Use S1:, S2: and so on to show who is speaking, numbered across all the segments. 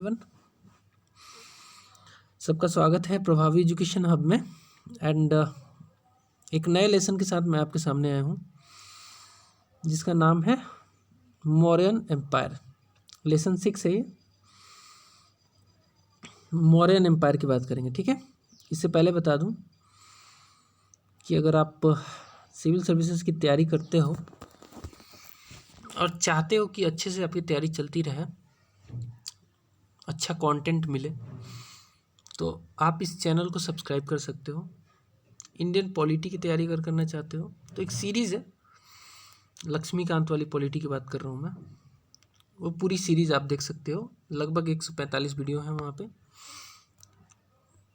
S1: Everyone, सबका स्वागत है प्रभावी एजुकेशन हब में। एंड एक नए लेसन के साथ मैं आपके सामने आया हूँ जिसका नाम है मौर्यन एम्पायर। लेसन 6 है ये। मौर्यन एम्पायर की बात करेंगे, ठीक है। इससे पहले बता दूं कि अगर आप सिविल सर्विसेज की तैयारी करते हो और चाहते हो कि अच्छे से आपकी तैयारी चलती रहे, अच्छा कंटेंट मिले, तो आप इस चैनल को सब्सक्राइब कर सकते हो। इंडियन पॉलिटी की तैयारी अगर करना चाहते हो तो एक सीरीज़ है, लक्ष्मीकांत वाली पॉलिटी की बात कर रहा हूँ मैं, वो पूरी सीरीज़ आप देख सकते हो। लगभग 145 वीडियो हैं वहाँ पे।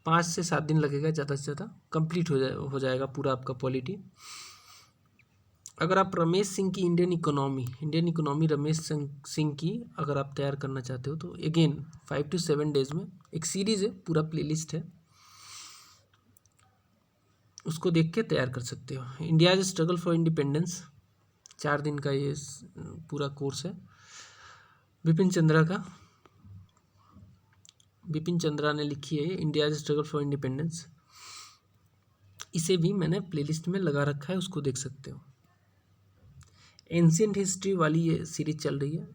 S1: 5 से 7 दिन लगेगा ज़्यादा से ज़्यादा, कंप्लीट हो जाएगा पूरा आपका पॉलिटी। अगर आप रमेश सिंह की इंडियन इकोनॉमी रमेश सिंह की अगर आप तैयार करना चाहते हो तो अगेन 5 to 7 डेज़ में एक सीरीज़ है, पूरा प्लेलिस्ट है, उसको देख के तैयार कर सकते हो। इंडियाज स्ट्रगल फॉर इंडिपेंडेंस 4 दिन का ये पूरा कोर्स है। बिपिन चंद्रा ने लिखी है इंडियाज स्ट्रगल फॉर इंडिपेंडेंस। इसे भी मैंने प्लेलिस्ट में लगा रखा है, उसको देख सकते हो। एंशिएंट हिस्ट्री वाली ये सीरीज चल रही है,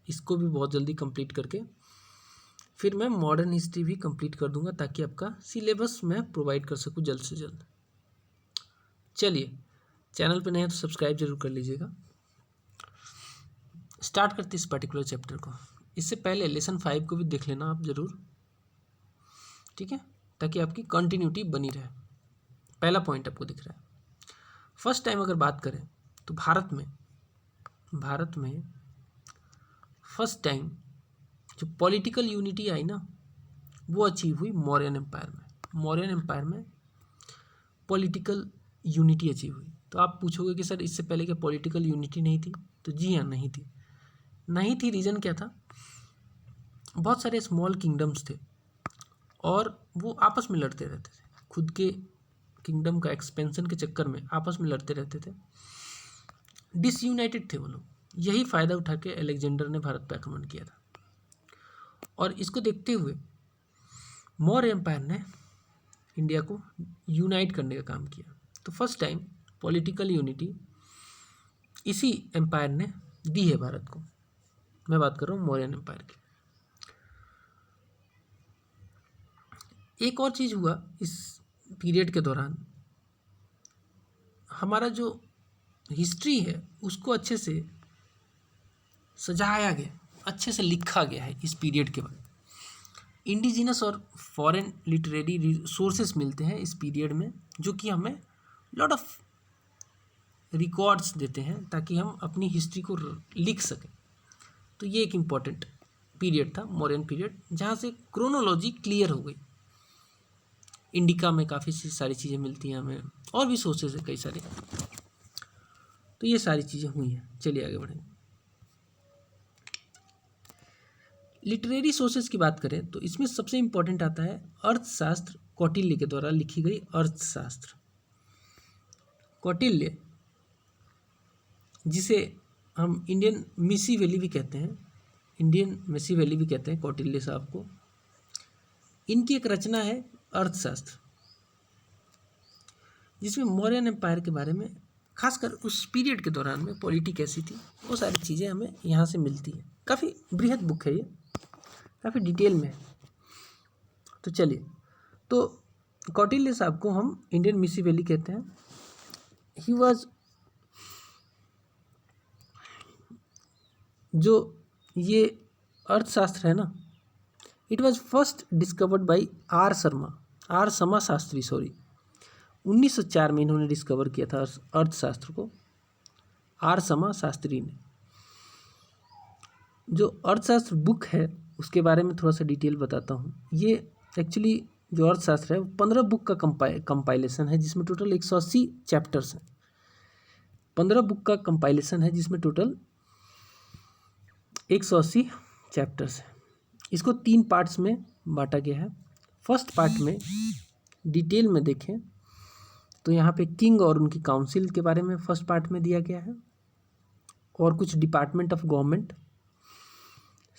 S1: इसको भी बहुत जल्दी कंप्लीट करके फिर मैं मॉडर्न हिस्ट्री भी कंप्लीट कर दूंगा ताकि आपका सिलेबस मैं प्रोवाइड कर सकूं जल्द से जल्द। चलिए, चैनल पे नए हैं तो सब्सक्राइब जरूर कर लीजिएगा। स्टार्ट करते इस पर्टिकुलर चैप्टर को। इससे पहले लेसन 5 को भी देख लेना आप ज़रूर, ठीक है, ताकि आपकी कंटिन्यूटी बनी रहे। पहला पॉइंट आपको दिख रहा है। फर्स्ट टाइम अगर बात करें तो भारत में फर्स्ट टाइम जो पॉलिटिकल यूनिटी आई ना, वो अचीव हुई मौर्यन एम्पायर में। मौर्यन एम्पायर में पॉलिटिकल यूनिटी अचीव हुई। तो आप पूछोगे कि सर इससे पहले क्या पॉलिटिकल यूनिटी नहीं थी? तो जी हाँ, नहीं थी। रीज़न क्या था? बहुत सारे स्मॉल किंगडम्स थे और वो आपस में लड़ते रहते थे। खुद के किंगडम का एक्सपेंशन के चक्कर में आपस में लड़ते रहते थे, डिसयूनाइटेड थे वो लोग। यही फ़ायदा उठा के अलेक्जेंडर ने भारत पर आक्रमण किया था और इसको देखते हुए मौर्य एम्पायर ने इंडिया को यूनाइट करने का काम किया। तो फर्स्ट टाइम पॉलिटिकल यूनिटी इसी एम्पायर ने दी है भारत को। मैं बात कर रहा हूँ मौर्यन एम्पायर की। एक और चीज़ हुआ इस पीरियड के दौरान, हमारा जो हिस्ट्री है उसको अच्छे से सजाया गया, अच्छे से लिखा गया है इस पीरियड के बाद। इंडिजिनस और फॉरेन लिटरेरी रिसोर्सेस मिलते हैं इस पीरियड में, जो कि हमें लॉट ऑफ रिकॉर्ड्स देते हैं ताकि हम अपनी हिस्ट्री को लिख सकें। तो ये एक इम्पॉर्टेंट पीरियड था मौर्यन पीरियड, जहाँ से क्रोनोलॉजी क्लियर हो गई। इंडिका में काफ़ी सारी चीज़ें मिलती हैं हमें, और भी सोर्सेज है कई सारे। तो ये सारी चीज़ें हुई हैं। चलिए आगे बढ़ें। लिटरेरी सोर्सेज की बात करें तो इसमें सबसे इम्पोर्टेंट आता है अर्थशास्त्र, कौटिल्य के द्वारा लिखी गई अर्थशास्त्र। कौटिल्य, जिसे हम इंडियन मिसीवेली भी कहते हैं, कौटिल्य साहब को, इनकी एक रचना है अर्थशास्त्र, जिसमें मौर्यन एम्पायर के बारे में, खासकर उस पीरियड के दौरान में पॉलिटी कैसी थी, वो सारी चीज़ें हमें यहाँ से मिलती हैं। काफ़ी बृहद बुक है ये, काफ़ी डिटेल में है। तो चलिए, तो कौटिल्य साहब को हम इंडियन मिसीवेली कहते हैं। ही वाज, जो ये अर्थशास्त्र है ना, it was first discovered by R Shama Shastri 1904 में इन्होंने डिस्कवर किया था अर्थशास्त्र को, आर समा शास्त्री ने। जो अर्थशास्त्र बुक है उसके बारे में थोड़ा सा डिटेल बताता हूँ। ये एक्चुअली जो अर्थशास्त्र है वो 15 बुक का कंपाइलेशन है, जिसमें टोटल 180 चैप्टर्स हैं। 15 बुक का कंपाइलेशन है जिसमें टोटल 180 चैप्टर्स हैं। इसको 3 पार्ट्स में बांटा गया है। फर्स्ट पार्ट में डिटेल में देखें तो यहाँ पे किंग और उनकी काउंसिल के बारे में फर्स्ट पार्ट में दिया गया है, और कुछ department of government.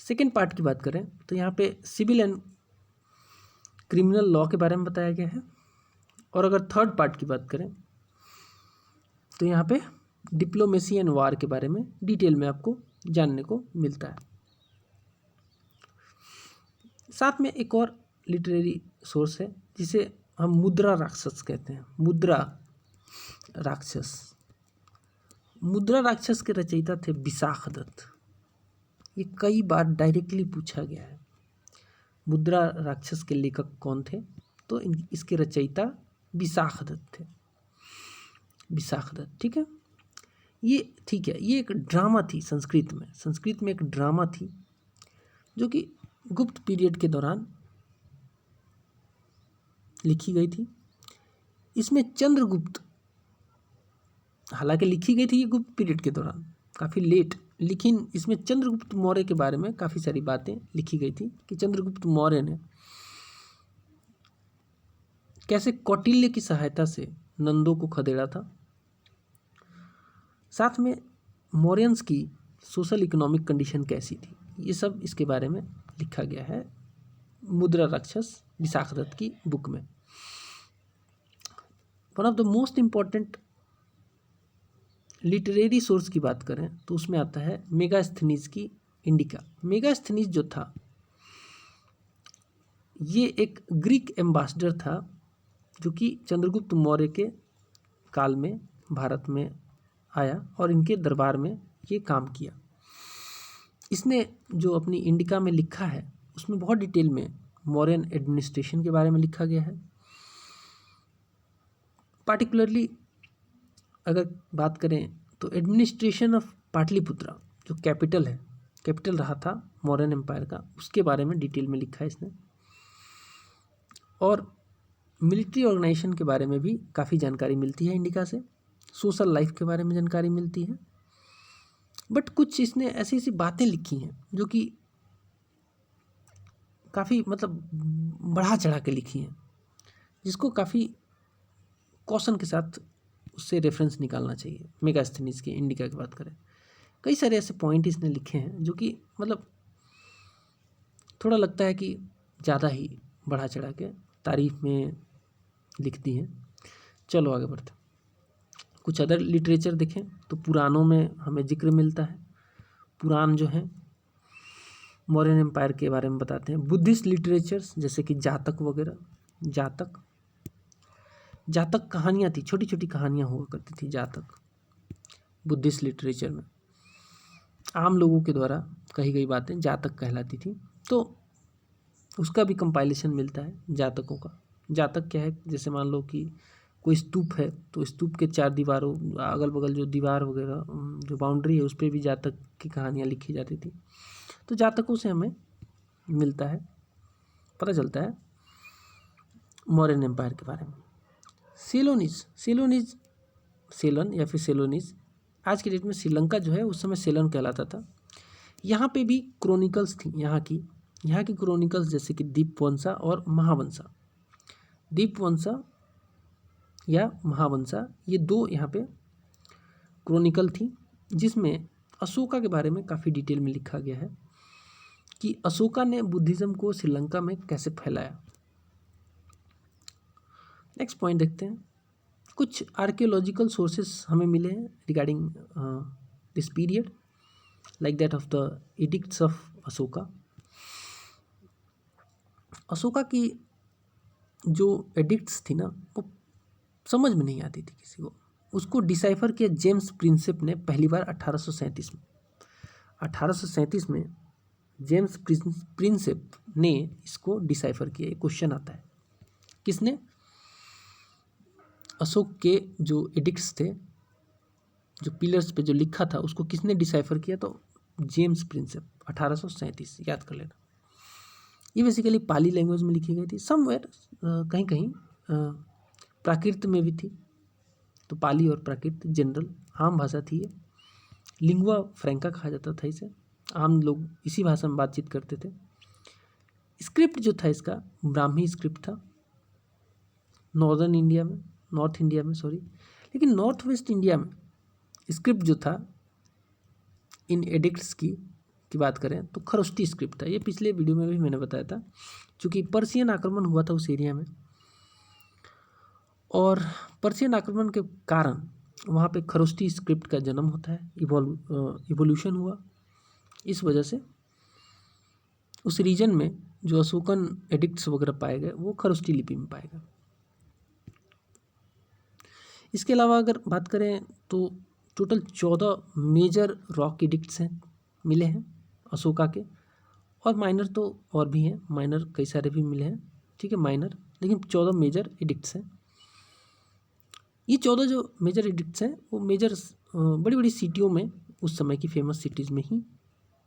S1: Second part की बात करें तो यहाँ पे सिविल एंड क्रिमिनल लॉ के बारे में बताया गया है। और अगर थर्ड पार्ट की बात करें तो यहाँ पे डिप्लोमेसी एंड वार के बारे में डिटेल में आपको जानने को मिलता है। साथ में एक और लिटरेरी सोर्स है जिसे हम मुद्रा राक्षस कहते हैं। मुद्रा राक्षस के रचयिता थे विशाखदत्त। ये कई बार डायरेक्टली पूछा गया है, मुद्रा राक्षस के लेखक कौन थे? तो इसके रचयिता विशाखदत्त थे। विशाखदत्त, ठीक है। ये ठीक है, ये एक ड्रामा थी संस्कृत में एक ड्रामा थी जो कि गुप्त पीरियड के दौरान लिखी गई थी। इसमें चंद्रगुप्त, हालांकि लिखी गई थी ये गुप्त पीरियड के दौरान काफ़ी लेट, लेकिन इसमें चंद्रगुप्त मौर्य के बारे में काफ़ी सारी बातें लिखी गई थी कि चंद्रगुप्त मौर्य ने कैसे कौटिल्य की सहायता से नंदों को खदेड़ा था। साथ में मौर्यंस की सोशल इकोनॉमिक कंडीशन कैसी थी, ये सब इसके बारे में लिखा गया है मुद्रा राक्षस विशाखदत्त की बुक में। One of the most important literary source की बात करें तो उसमें आता है मेगास्थनीज की इंडिका। मेगास्थनीज जो था ये एक ग्रीक एम्बेसडर था जो कि चंद्रगुप्त मौर्य के काल में भारत में आया और इनके दरबार में ये काम किया। इसने जो अपनी इंडिका में लिखा है उसमें बहुत डिटेल में मौर्यन एडमिनिस्ट्रेशन के बारे में लिखा गया है। पार्टिकुलरली अगर बात करें तो एडमिनिस्ट्रेशन ऑफ पाटलिपुत्रा जो कैपिटल रहा था मौर्यन एम्पायर का, उसके बारे में डिटेल में लिखा है इसने। और मिलिट्री ऑर्गेनाइजेशन के बारे में भी काफ़ी जानकारी मिलती है इंडिका से। सोशल लाइफ के बारे में जानकारी मिलती है। बट कुछ इसने ऐसी ऐसी बातें लिखी हैं जो कि काफ़ी मतलब बढ़ा चढ़ा के लिखी हैं, जिसको काफ़ी कॉशन के साथ उससे रेफरेंस निकालना चाहिए। मेगास्थनीज की इंडिका की बात करें, कई सारे ऐसे पॉइंट इसने लिखे हैं जो कि मतलब थोड़ा लगता है कि ज़्यादा ही बढ़ा चढ़ा के तारीफ में लिखती हैं। चलो आगे बढ़ते। कुछ अदर लिटरेचर देखें तो पुराणों में हमें जिक्र मिलता है। पुराण जो हैं मौर्यन एम्पायर के बारे में बताते हैं। बुद्धिस्ट लिटरेचर्स जैसे कि जातक वगैरह, जातक कहानियाँ थी, छोटी छोटी कहानियाँ हुआ करती थी जातक बुद्धिस्ट लिटरेचर में। आम लोगों के द्वारा कही गई बातें जातक कहलाती थी। तो उसका भी कंपाइलेशन मिलता है जातकों का। जातक क्या है, जैसे मान लो कि कोई स्तूप है तो स्तूप के चार दीवारों अगल बगल जो दीवार वगैरह जो बाउंड्री है उस पर भी जातक की कहानियाँ लिखी जाती थी। तो जातकों से हमें मिलता है, पता चलता है मौर्यन एम्पायर के बारे में। सेलन या फिर सेलोनीज आज की डेट में श्रीलंका जो है उस समय सेलन कहलाता था। यहाँ पे भी क्रोनिकल्स थी यहाँ की क्रोनिकल्स जैसे कि दीपवंसा और महावंसा। दीपवंसा या महावंसा ये दो यहाँ पे क्रोनिकल थी, जिसमें अशोका के बारे में काफ़ी डिटेल में लिखा गया है कि अशोका ने बुद्धिज़्म को श्रीलंका में कैसे फैलाया। नेक्स्ट पॉइंट देखते हैं। कुछ आर्कियोलॉजिकल सोर्सेस हमें मिले हैं regarding this period, like that of the addicts of Ashoka. Ashoka की जो एडिक्ट्स थी ना वो समझ में नहीं आती थी किसी को। उसको डिसाइफर किया जेम्स प्रिंसेप ने पहली बार 1837 में जेम्स प्रिंसेप ने इसको डिसाइफर किया। एक क्वेश्चन आता है, किसने? अशोक के जो एडिक्ट्स थे, जो पिलर्स पे जो लिखा था, उसको किसने डिसाइफर किया? तो जेम्स प्रिंसेप, 1837, याद कर लेना। ये बेसिकली पाली लैंग्वेज में लिखी गई थी। समवेयर कहीं कहीं प्राकृत में भी थी। तो पाली और प्राकृत जनरल आम भाषा थी ये। लिंगुआ फ्रैंका कहा जाता था इसे। आम लोग इसी भाषा में बातचीत करते थे। स्क्रिप्ट जो था इसका ब्राह्मी स्क्रिप्ट था नॉर्थ इंडिया में, लेकिन नॉर्थ वेस्ट इंडिया में स्क्रिप्ट जो था इन एडिक्ट्स की की बात करें तो खरोष्टी स्क्रिप्ट था। ये पिछले वीडियो में भी मैंने बताया था, क्योंकि पर्शियन आक्रमण हुआ था उस एरिया में, और पर्शियन आक्रमण के कारण वहाँ पे खरोष्टी स्क्रिप्ट का जन्म होता है, इवोल्यूशन हुआ। इस वजह से उस रीजन में जो अशोकन एडिक्ट्स वगैरह पाए गए वो खरोष्टी लिपि में पाए गए। इसके अलावा अगर बात करें तो टोटल 14 मेजर रॉक एडिक्ट्स हैं, मिले हैं अशोका के, और माइनर तो और भी हैं, माइनर कई सारे भी मिले हैं, ठीक है, माइनर, लेकिन 14 मेजर एडिक्ट्स हैं। ये 14 जो मेजर एडिक्ट्स हैं वो मेजर बड़ी बड़ी सिटियों में, उस समय की फेमस सिटीज़ में ही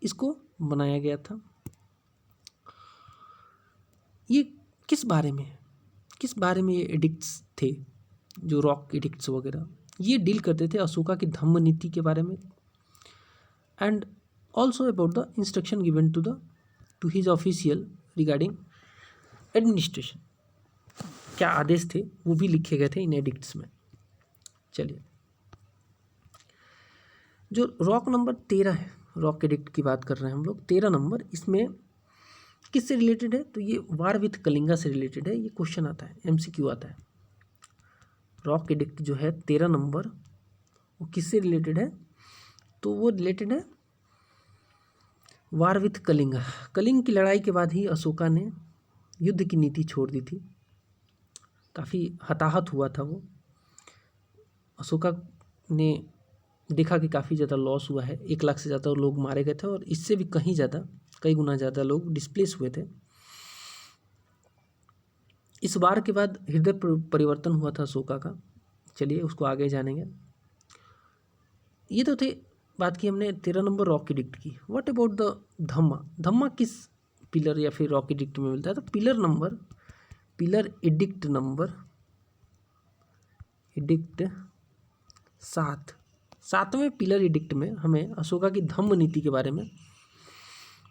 S1: इसको बनाया गया था। ये किस बारे में ये एडिक्ट्स थे, जो रॉक एडिक्ट्स वगैरह, ये डील करते थे अशोका की धम्म नीति के बारे में, and also about the instruction given to his official regarding administration. क्या आदेश थे वो भी लिखे गए थे इन एडिक्ट्स में। चलिए, जो रॉक नंबर 13 है, रॉक एडिक्ट की बात कर रहे हैं हम लोग, 13 नंबर, इसमें किससे रिलेटेड है? तो ये वार विथ कलिंगा से रिलेटेड है। ये क्वेश्चन आता है, MCQ आता है। रॉक एडिक्ट जो है 13 नंबर, वो किससे रिलेटेड है? तो वो रिलेटेड है वार विथ कलिंगा। कलिंग की लड़ाई के बाद ही अशोका ने युद्ध की नीति छोड़ दी थी। काफ़ी हताहत हुआ था वो। अशोका ने देखा कि काफ़ी ज़्यादा लॉस हुआ है, 1 लाख से ज़्यादा लोग मारे गए थे, और इससे भी कई गुना ज़्यादा लोग डिस्प्लेस हुए थे। इस वार के बाद हृदय परिवर्तन हुआ था अशोका का। चलिए उसको आगे जानेंगे। ये तो थे, बात की हमने 13 नंबर रॉक एडिक्ट की। व्हाट अबाउट द धम्मा? धम्मा किस पिलर या फिर रॉक एडिक्ट में मिलता है? तो पिलर एडिक्ट नंबर 7वें पिलर एडिक्ट में हमें अशोका की धम्म नीति के बारे में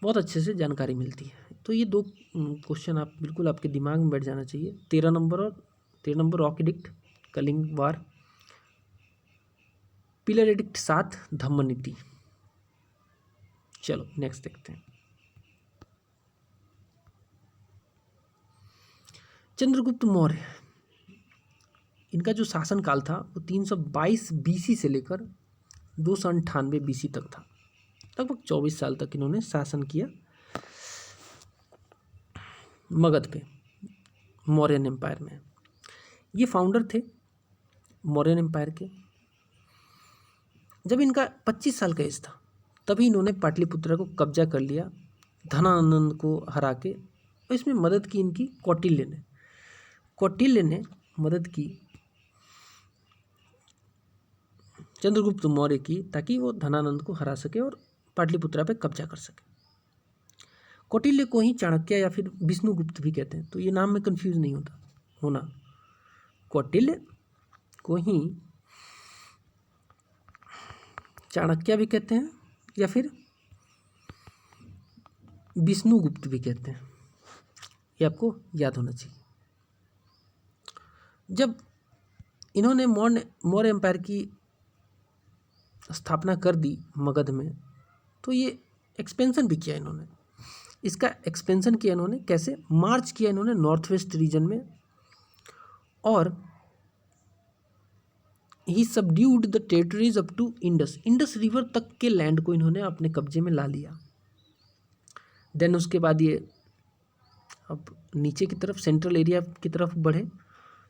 S1: बहुत अच्छे से जानकारी मिलती है। तो ये 2 क्वेश्चन आप बिल्कुल आपके दिमाग में बैठ जाना चाहिए, 13 नंबर रॉक एडिक्ट, कलिंग वार, पिलर एडिक्ट 7, धम्म नीति। चलो नेक्स्ट देखते हैं। चंद्रगुप्त मौर्य, इनका जो शासन काल था वो 322 BC से लेकर 298 BC तक था। लगभग 24 साल तक इन्होंने शासन किया मगध पे, मौर्यन एम्पायर में। ये फाउंडर थे मौर्यन एम्पायर के। जब इनका 25 साल का एज था तभी इन्होंने पाटलिपुत्र को कब्जा कर लिया, धनानंद को हरा के। और इसमें मदद की इनकी कौटिल्य ने मदद की चंद्रगुप्त मौर्य की, ताकि वो धनानंद को हरा सके और पाटलिपुत्रा पे कब्जा कर सके। कौटिल्य को ही चाणक्य या फिर विष्णुगुप्त भी कहते हैं, तो ये नाम में कंफ्यूज नहीं होना। कौटिल्य को ही चाणक्य भी कहते हैं या फिर विष्णुगुप्त भी कहते हैं, ये आपको याद होना चाहिए। जब इन्होंने मौर्य एम्पायर की स्थापना कर दी मगध में, तो ये एक्सपेंशन भी किया इन्होंने। इसका एक्सपेंशन किया इन्होंने कैसे? मार्च किया इन्होंने नॉर्थ वेस्ट रीजन में, और he subdued the territories up to Indus river तक के लैंड को इन्होंने अपने कब्जे में ला लिया। देन उसके बाद ये अब नीचे की तरफ सेंट्रल एरिया की तरफ बढ़े।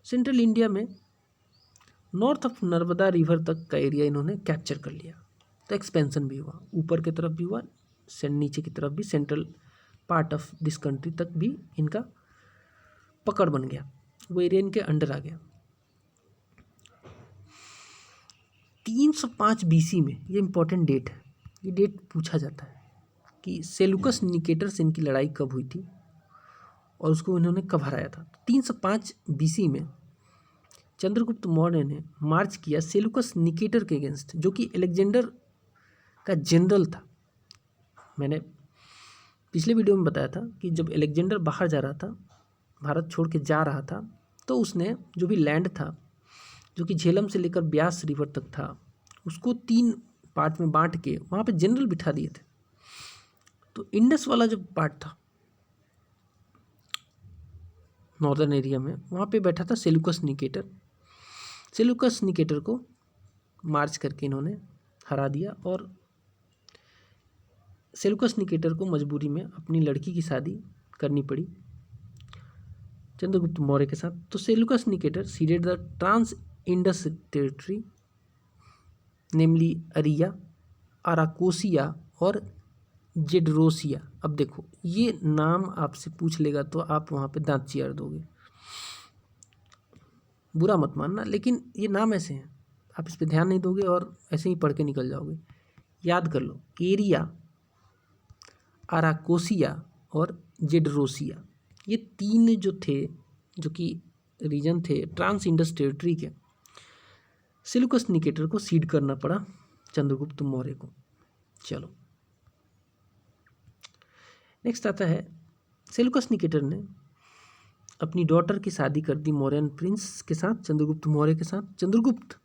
S1: सेंट्रल इंडिया में नॉर्थ ऑफ नर्मदा रिवर तक का एरिया इन्होंने कैप्चर कर लिया। तो एक्सपेंशन भी हुआ, ऊपर की तरफ भी हुआ, नीचे की तरफ भी, central part of this country तक भी इनका पकड़ बन गया, वो एरिया इनके अंडर आ गया। 305 BC में, ये इंपॉर्टेंट डेट है, ये डेट पूछा जाता है कि सेलुकस निकेटर से इनकी लड़ाई कब हुई थी और उसको इन्होंने कब हराया था। 305 BC में चंद्रगुप्त मौर्य ने मार्च किया सेलुकस निकेटर के अगेंस्ट, जो कि अलेक्जेंडर का जनरल था। मैंने पिछले वीडियो में बताया था कि जब अलेक्जेंडर बाहर जा रहा था, भारत छोड़ के जा रहा था, तो उसने जो भी लैंड था, जो कि झेलम से लेकर ब्यास रिवर तक था, उसको 3 पार्ट में बांट के वहाँ पे जनरल बिठा दिए थे। तो इंडस वाला जो पार्ट था नॉर्दर्न एरिया में, वहाँ पे बैठा था सेल्यूकस निकेटर। सेल्यूकस निकेटर को मार्च करके इन्होंने हरा दिया और सेल्यूकस निकेटर को मजबूरी में अपनी लड़की की शादी करनी पड़ी चंद्रगुप्त मौर्य के साथ। तो Seleucus Nicator ceded the trans Indus territory namely Aria, Arachosia और जेडरोसिया। अब देखो ये नाम आपसे पूछ लेगा तो आप वहाँ पे दांत चियार दोगे, बुरा मत मानना, लेकिन ये नाम ऐसे हैं, आप इस पे ध्यान नहीं दोगे और ऐसे ही पढ़ के निकल जाओगे। याद कर लो, एरिया, अराकोसिया और जेडरोसिया, ये तीन जो थे, जो कि रीजन थे ट्रांस इंडस टेरिटरी के, सेल्यूकस निकेटर को सीड करना पड़ा चंद्रगुप्त मौर्य को। चलो नेक्स्ट आता है, सेल्यूकस निकेटर ने अपनी डॉटर की शादी कर दी मौर्यन प्रिंस के साथ, चंद्रगुप्त मौर्य के साथ। चंद्रगुप्त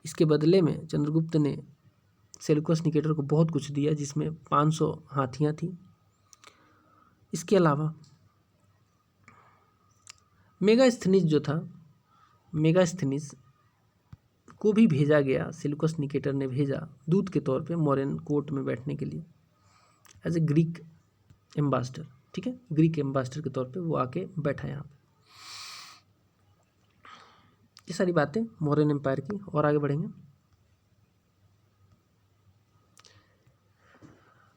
S1: इसके बदले में चंद्रगुप्त ने सेल्यूकस निकेटर को बहुत कुछ दिया, जिसमें 500 हाथियाँ थी। इसके अलावा मेगास्थनीज जो था, मेगास्थनीज को भी भेजा गया, सेल्यूकस निकेटर ने भेजा दूत के तौर पे मौर्यन कोर्ट में बैठने के लिए एज ए ग्रीक एम्बेसडर। ठीक है, ग्रीक एम्बेसडर के तौर पे वो आके बैठा यहाँ पे। ये सारी बातें मौर्यन एम्पायर की। और आगे बढ़ेंगे।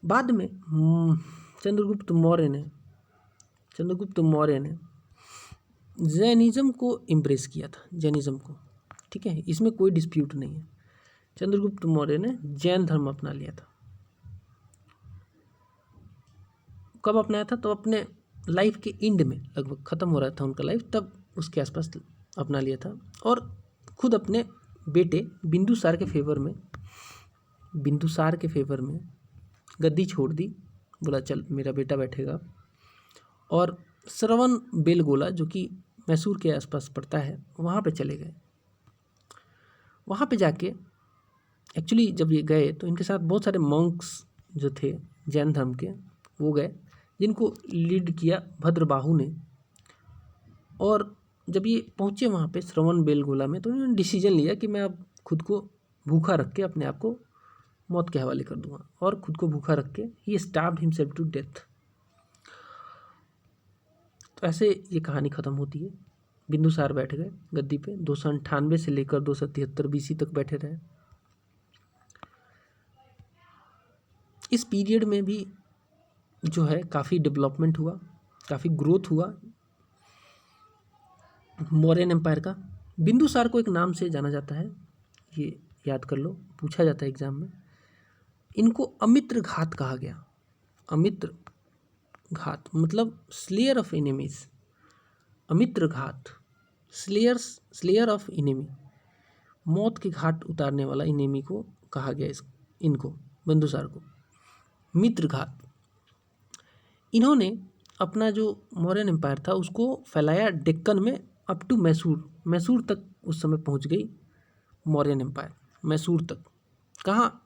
S1: बाद में चंद्रगुप्त मौर्य ने जैनिज्म को इम्प्रेस किया था, जैनिज्म को। ठीक है, इसमें कोई डिस्प्यूट नहीं है। चंद्रगुप्त मौर्य ने जैन धर्म अपना लिया था। कब अपनाया था? तो अपने लाइफ के एंड में, लगभग ख़त्म हो रहा था उनका लाइफ, तब उसके आसपास अपना लिया था। और खुद अपने बेटे बिंदुसार के फेवर में गद्दी छोड़ दी, बोला चल मेरा बेटा बैठेगा। और श्रवण बेलगोला जो कि मैसूर के आसपास पड़ता है, वहाँ पे चले गए। वहाँ पे जाके एक्चुअली जब ये गए तो इनके साथ बहुत सारे मॉन्क्स जो थे जैन धर्म के, वो गए, जिनको लीड किया भद्रबाहु ने। और जब ये पहुँचे वहाँ पे श्रवण बेलगोला में, तो उन्होंने डिसीजन लिया कि मैं अब खुद को भूखा रख के अपने आप को मौत के हवाले कर दूंगा। और खुद को भूखा रख के ही स्टार्व्ड हिमसेल्फ टू डेथ। तो ऐसे ये कहानी ख़त्म होती है। बिंदुसार बैठ गए गद्दी पे, 298 से लेकर 273 BC तक बैठे रहे। इस पीरियड में भी जो है काफ़ी डेवलपमेंट हुआ, काफ़ी ग्रोथ हुआ मौर्यन एम्पायर का। बिंदुसार को एक नाम से जाना जाता है, ये याद कर लो, पूछा जाता है एग्जाम में। इनको अमित्र घात कहा गया। अमित्र घात मतलब स्लेयर ऑफ एनिमीज। अमित्र घात, स्लेयर ऑफ एनिमी, मौत के घाट उतारने वाला एनिमी को कहा गया इनको, बिंदुसार को मित्र घात। इन्होंने अपना जो मौर्यन एम्पायर था उसको फैलाया डेक्कन में अप टू मैसूर तक उस समय पहुंच गई मौर्यन एम्पायर। मैसूर तक, कहाँ?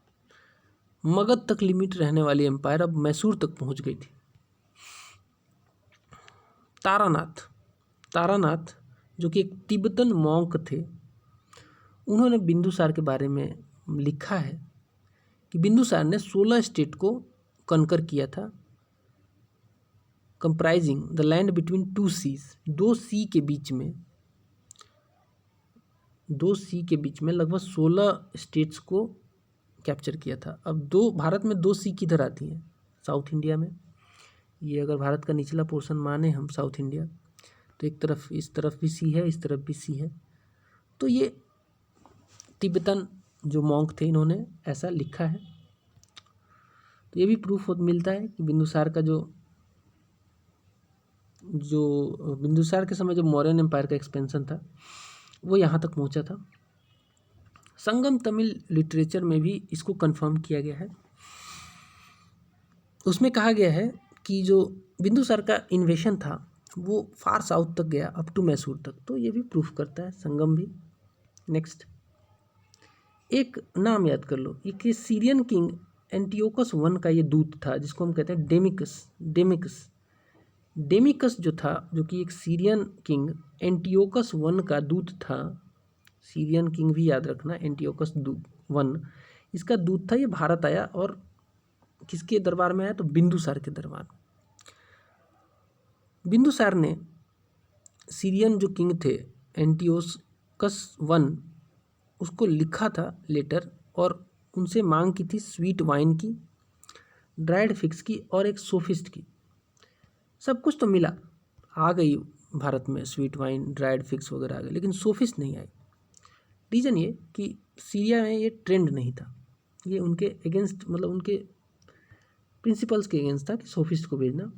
S1: मगध तक लिमिट रहने वाली एम्पायर अब मैसूर तक पहुंच गई थी। तारानाथ जो कि एक तिब्बतन मॉन्क थे, उन्होंने बिंदुसार के बारे में लिखा है कि बिंदुसार ने 16 स्टेट को कनकर किया था, comprising the land between 2 seas, 2 sea के बीच में लगभग 16 स्टेट्स को कैप्चर किया था। अब भारत में 2 सी किधर आती हैं? साउथ इंडिया में। ये अगर भारत का निचला पोर्शन माने हम साउथ इंडिया, तो एक तरफ इस तरफ भी सी है, इस तरफ भी सी है। तो ये तिब्बतन जो मॉन्क थे, इन्होंने ऐसा लिखा है। तो ये भी प्रूफ मिलता है कि बिंदुसार के समय जो मौर्यन एम्पायर का एक्सपेंशन था वो यहाँ तक पहुँचा था। संगम तमिल लिटरेचर में भी इसको कंफर्म किया गया है। उसमें कहा गया है कि जो बिंदुसार का इन्वेशन था वो फार साउथ तक गया, अप टू मैसूर तक। तो ये भी प्रूफ करता है, संगम भी। नेक्स्ट एक नाम याद कर लो, ये कि सीरियन किंग एंटियोकस वन का ये दूत था जिसको हम कहते हैं डेमिकस जो था, जो कि एक सीरियन किंग एंटियोकस वन का दूत था। सीरियन किंग भी याद रखना, एंटियोकस वन इसका दूत था। ये भारत आया और किसके दरबार में आया? तो बिंदुसार के दरबार में। बिंदुसार ने सीरियन जो किंग थे एंटियोकस वन, उसको लिखा था लेटर और उनसे मांग की थी स्वीट वाइन की, ड्राइड फिक्स की और एक सोफिस्ट की। सब कुछ तो मिला, आ गई भारत में स्वीट वाइन, ड्राइड फिक्स वगैरह आ गई, लेकिन सोफिस्ट नहीं आई। रीज़न ये कि सीरिया में ये ट्रेंड नहीं था, ये उनके अगेंस्ट, मतलब उनके प्रिंसिपल्स के अगेंस्ट था कि सोफिस्ट को भेजना,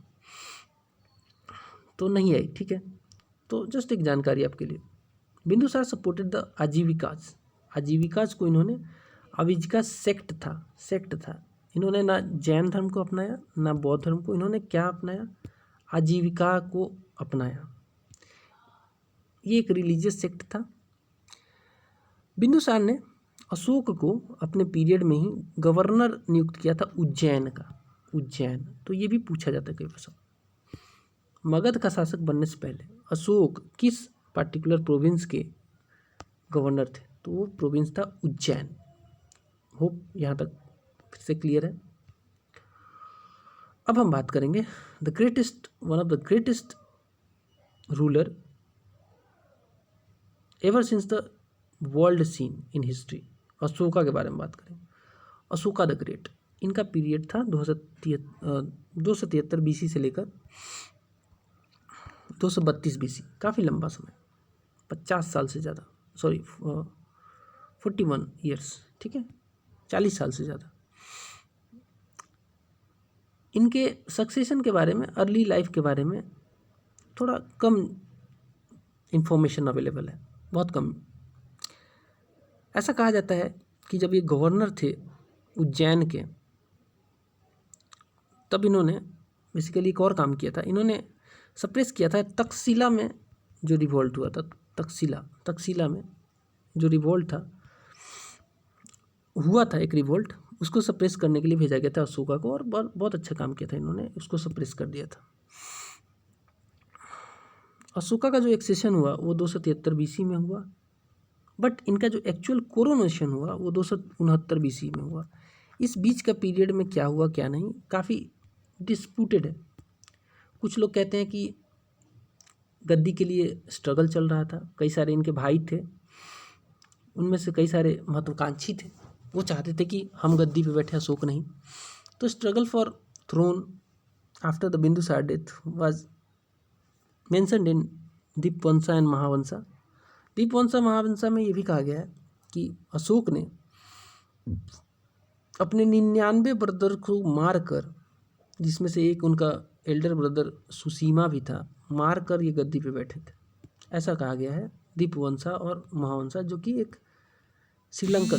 S1: तो नहीं आई। ठीक है, तो जस्ट एक जानकारी आपके लिए। बिंदुसार सपोर्टेड द आजीविकाज को इन्होंने, आजीविका सेक्ट था। इन्होंने ना जैन धर्म को अपनाया ना बौद्ध धर्म को, इन्होंने क्या अपनाया? आजीविका को अपनाया। ये एक रिलीजियस सेक्ट था। बिंदुसार ने अशोक को अपने पीरियड में ही गवर्नर नियुक्त किया था उज्जैन का। उज्जैन तो ये भी पूछा जाता है कई बार। मगध का शासक बनने से पहले अशोक किस पार्टिकुलर प्रोविंस के गवर्नर थे? तो वो प्रोविंस था उज्जैन। होप यहाँ तक फिर से क्लियर है। अब हम बात करेंगे one of the greatest ruler ever since the world seen in history, Ashoka के बारे में बात करें। अशोका द ग्रेट, इनका पीरियड था 273 BC से लेकर 232 BC, काफ़ी लंबा समय, 50 साल से ज़्यादा, 41 ईयर्स, ठीक है, 40 साल से ज़्यादा। इनके सक्सेशन के बारे में, अर्ली लाइफ के बारे में थोड़ा कम इंफॉर्मेशन अवेलेबल है, बहुत कम। ऐसा कहा जाता है कि जब ये गवर्नर थे उज्जैन के, तब इन्होंने बेसिकली एक और काम किया था। इन्होंने सप्रेस किया था तक्षशिला में जो रिवोल्ट हुआ था। तक्षशिला में जो रिवोल्ट हुआ था एक रिवोल्ट, उसको सप्रेस करने के लिए भेजा गया था अशोका को, और बहुत अच्छा काम किया था इन्होंने, उसको सप्रेस कर दिया था। अशोका का जो एक्सेशन हुआ वो 273 BC में हुआ, बट इनका जो एक्चुअल कोरोनेशन हुआ वो 269 BC में हुआ। इस बीच का पीरियड में क्या हुआ क्या नहीं, काफ़ी डिस्प्यूटेड है। कुछ लोग कहते हैं कि गद्दी के लिए स्ट्रगल चल रहा था, कई सारे इनके भाई थे, उनमें से कई सारे महत्वाकांक्षी थे, वो चाहते थे कि हम गद्दी पे बैठे, अशोक नहीं। तो struggle for throne after the Bindusara death was mentioned in Dipavamsa and Mahavamsa. Dipavamsa Mahavamsa में ये भी कहा गया है कि अशोक ने अपने 99 ब्रदर को मारकर, जिसमें से एक उनका एल्डर ब्रदर सुसीमा भी था, मारकर ये गद्दी पे बैठे थे, ऐसा कहा गया है। दीपवंसा और महावंसा, जो कि एक श्रीलंकन